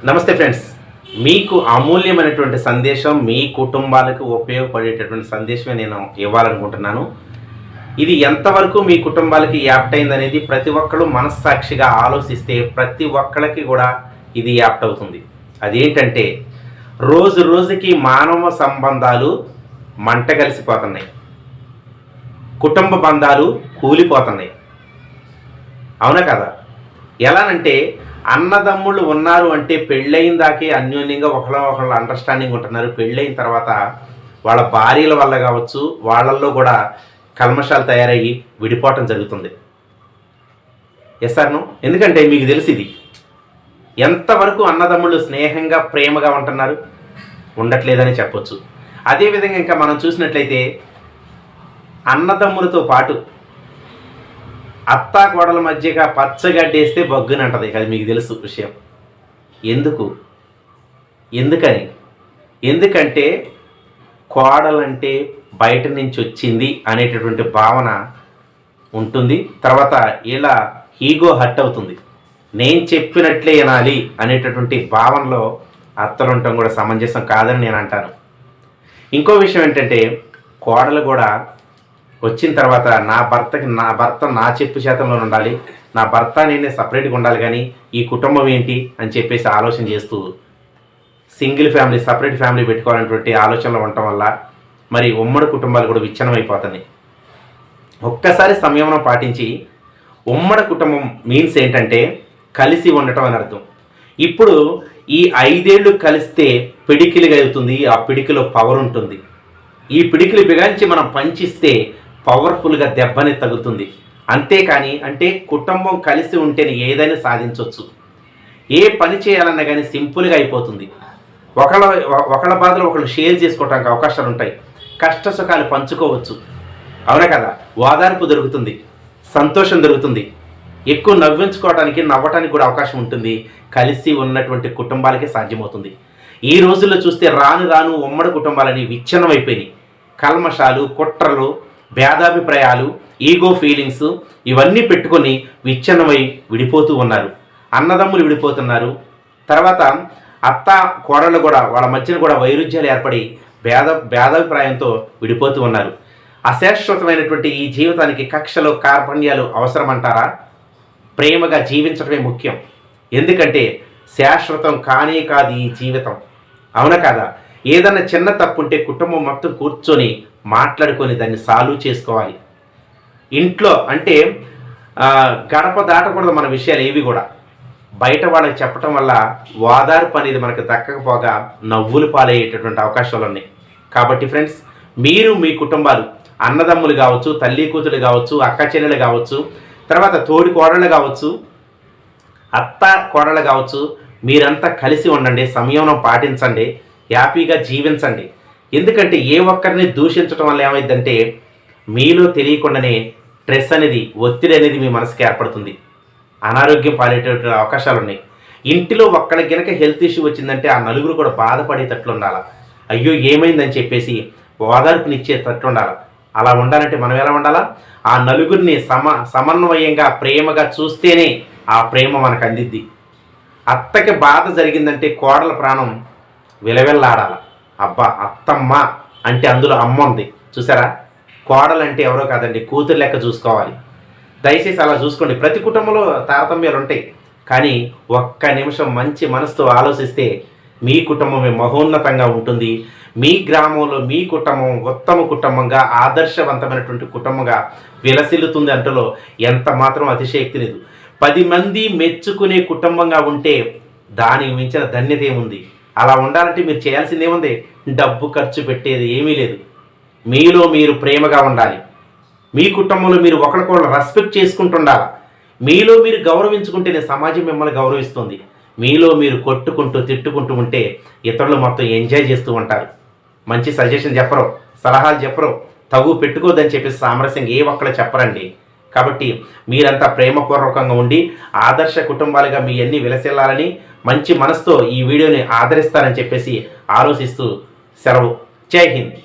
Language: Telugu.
నమస్తే ఫ్రెండ్స్, మీకు అమూల్యమైనటువంటి సందేశం మీ కుటుంబాలకు ఉపయోగపడేటటువంటి సందేశమే నేను ఇవ్వాలనుకుంటున్నాను. ఇది ఎంతవరకు మీ కుటుంబాలకి యాప్ట్ అయిందనేది ప్రతి ఒక్కరు మనస్సాక్షిగా ఆలోచిస్తే ప్రతి ఒక్కరికి కూడా ఇది యాప్ట్ అవుతుంది. అదేంటంటే రోజు రోజుకి మానవ సంబంధాలు మంట కలిసిపోతున్నాయి, కుటుంబ బంధాలు కూలిపోతున్నాయి. అవునా కదా? ఎలానంటే అన్నదమ్ముళ్ళు ఉన్నారు అంటే పెళ్ళయిన దాకే అన్యోన్యంగా ఒకళ్ళు అండర్స్టాండింగ్ ఉంటున్నారు. పెళ్ళైన తర్వాత వాళ్ళ భార్యల వల్ల కావచ్చు, వాళ్ళల్లో కూడా కల్మషాలు తయారయ్యి విడిపోవటం జరుగుతుంది. Yes or no? ఎందుకంటే మీకు తెలిసి ఇది ఎంతవరకు అన్నదమ్ముళ్ళు స్నేహంగా ప్రేమగా ఉంటున్నారు, ఉండట్లేదని చెప్పొచ్చు. అదేవిధంగా ఇంకా మనం చూసినట్లయితే అన్నదమ్ములతో పాటు అత్తా కోడల మధ్యగా పచ్చగడ్డేస్తే బొగ్గుని అంటది. అది మీకు తెలుసు విషయం. ఎందుకంటే కోడలంటే బయట నుంచి వచ్చింది అనేటటువంటి భావన ఉంటుంది. తర్వాత ఇలా ఈగో హర్ట్ అవుతుంది. నేను చెప్పినట్లే వినాలి అనేటటువంటి భావనలో అత్తలు ఉండటం కూడా సమంజసం కాదని నేను అంటాను. ఇంకో విషయం ఏంటంటే కోడలు కూడా వచ్చిన తర్వాత నా భర్త నా చెప్పు చేతంలో ఉండాలి, నా భర్త నేనే సపరేట్గా ఉండాలి, కానీ ఈ కుటుంబం ఏంటి అని చెప్పేసి ఆలోచన చేస్తూ సింగిల్ ఫ్యామిలీ, సపరేట్ ఫ్యామిలీ పెట్టుకోవాలనేటువంటి ఆలోచనలో ఉండటం వల్ల మరి ఉమ్మడి కుటుంబాలు కూడా విచ్ఛిన్నం అయిపోతున్నాయి. ఒక్కసారి సంయమనం పాటించి ఉమ్మడి కుటుంబం మీన్స్ ఏంటంటే కలిసి ఉండటం అని అర్థం. ఇప్పుడు ఈ 5 ఏళ్ళు కలిస్తే పిడికిలిగా అవుతుంది. ఆ పిడికిలో పవర్ ఉంటుంది. ఈ పిడికిలు బిగాంచి మనం పంచిస్తే పవర్ఫుల్గా దెబ్బని తగులుతుంది. అంతేకాని అంటే కుటుంబం కలిసి ఉంటేనే ఏదైనా సాధించవచ్చు. ఏ పని చేయాలన్నా కానీ సింపుల్గా అయిపోతుంది. ఒకళ్ళ బాధలు ఒకళ్ళు షేర్ చేసుకోవడానికి అవకాశాలు ఉంటాయి. కష్ట సుఖాలు పంచుకోవచ్చు. అవునా కదా? ఓదార్పు దొరుకుతుంది, సంతోషం దొరుకుతుంది, ఎక్కువ నవ్వించుకోవడానికి నవ్వటానికి కూడా అవకాశం ఉంటుంది. కలిసి ఉన్నటువంటి కుటుంబాలకే సాధ్యమవుతుంది. ఈ రోజుల్లో చూస్తే రాను ఉమ్మడి కుటుంబాలని విచ్ఛిన్నం అయిపోయినాయి. కల్మషాలు, కుట్రలు, భేదాభిప్రాయాలు, ఈగో ఫీలింగ్స్ ఇవన్నీ పెట్టుకొని విచ్ఛిన్నమై విడిపోతూ ఉన్నారు. అన్నదమ్ములు విడిపోతున్నారు. తర్వాత అత్త కోడళ్ళు కూడా వాళ్ళ మధ్యన కూడా వైరుధ్యాలు ఏర్పడి భేదాభిప్రాయంతో విడిపోతూ ఉన్నారు. అశాశ్వతమైనటువంటి ఈ జీవితానికి కక్షలు, కార్పణ్యాలు అవసరమంటారా? ప్రేమగా జీవించడమే ముఖ్యం. ఎందుకంటే శాశ్వతం కానే కాదు ఈ జీవితం. అవునా కాదా? ఏదన్నా చిన్న తప్పు ఉంటే కుటుంబం మొత్తం కూర్చొని మాట్లాడుకొని దాన్ని సాల్వ్ చేసుకోవాలి. ఇంట్లో అంటే గడప దాటకూడదు మన విషయాలు ఏవి కూడా. బయట వాళ్ళకి చెప్పటం వల్ల ఓదార్పు అనేది మనకు దక్కకపోగా నవ్వులు పాలయ్యేటటువంటి అవకాశాలు ఉన్నాయి. కాబట్టి ఫ్రెండ్స్, మీరు మీ కుటుంబాలు అన్నదమ్ములు కావచ్చు, తల్లి కూతురు కావచ్చు, అక్క చెల్లెలు కావచ్చు, తర్వాత తోడి కోడళ్ళు కావచ్చు, అత్త కోడళ్ళు కావచ్చు, మీరంతా కలిసి ఉండండి, సంయమనం పాటించండి, హ్యాపీగా జీవించండి. ఎందుకంటే ఏ ఒక్కరిని దూషించడం వల్ల ఏమైందంటే మీలో తెలియకుండానే స్ట్రెస్ అనేది, ఒత్తిడి అనేది మీ మనసుకి ఏర్పడుతుంది. అనారోగ్యం పాలేటటువంటి అవకాశాలు ఉన్నాయి. ఇంటిలో ఒక్కడికి గనక హెల్త్ ఇష్యూ వచ్చిందంటే ఆ నలుగురు కూడా బాధపడేటట్లు ఉండాలి. అయ్యో ఏమైందని చెప్పేసి ఓదార్పునిచ్చేటట్లు ఉండాలి. అలా ఉండాలంటే మనం ఎలా ఉండాలా? ఆ నలుగురిని సమన్వయంగా ప్రేమగా చూస్తేనే ఆ ప్రేమ మనకు అందిద్ది. అత్తకి బాధ జరిగిందంటే కోడల ప్రాణం విలవిల్లాడాల. అబ్బా అత్తమ్మ అంటే అందులో అమ్మ ఉంది చూసారా? కోడలంటే ఎవరో కాదండి, కూతురు లెక్క చూసుకోవాలి. దయచేసి అలా చూసుకోండి. ప్రతి కుటుంబంలో తారతమ్యాలు ఉంటాయి, కానీ ఒక్క నిమిషం మంచి మనసుతో ఆలోచిస్తే మీ కుటుంబమే మహోన్నతంగా ఉంటుంది. మీ గ్రామంలో మీ కుటుంబం ఉత్తమ కుటుంబంగా, ఆదర్శవంతమైనటువంటి కుటుంబంగా విలసిల్లుతుంది. అంటలో ఎంత మాత్రం అతిశయోక్తి లేదు. 10 మంది మెచ్చుకునే కుటుంబంగా ఉంటే దానికి మించిన ధన్యత ఏముంది? అలా ఉండాలంటే మీరు చేయాల్సింది ఏముంది? డబ్బు ఖర్చు పెట్టేది ఏమీ లేదు. మీలో మీరు ప్రేమగా ఉండాలి. మీ కుటుంబంలో మీరు ఒకరికొకరు రెస్పెక్ట్ చేసుకుంటుండాలి. మీలో మీరు గౌరవించుకుంటేనే సమాజం మిమ్మల్ని గౌరవిస్తుంది. మీలో మీరు కొట్టుకుంటూ తిట్టుకుంటూ ఉంటే ఇతరులు మొత్తం ఎంజాయ్ చేస్తూ ఉంటారు. మంచి సజెషన్ చెప్పరు, సలహాలు చెప్పరు, తగు పెట్టుకోదని చెప్పేసి సామరస్యంగా ఏ ఒక్కరు చెప్పరండి. కాబట్టి మీరంతా ప్రేమపూర్వకంగా ఉండి ఆదర్శ కుటుంబాలుగా మీ అన్ని విలసిల్లాలని మంచి మనసుతో ఈ వీడియోని ఆదరిస్తారని చెప్పేసి ఆలోచిస్తూ సెలవు. జై హింద్.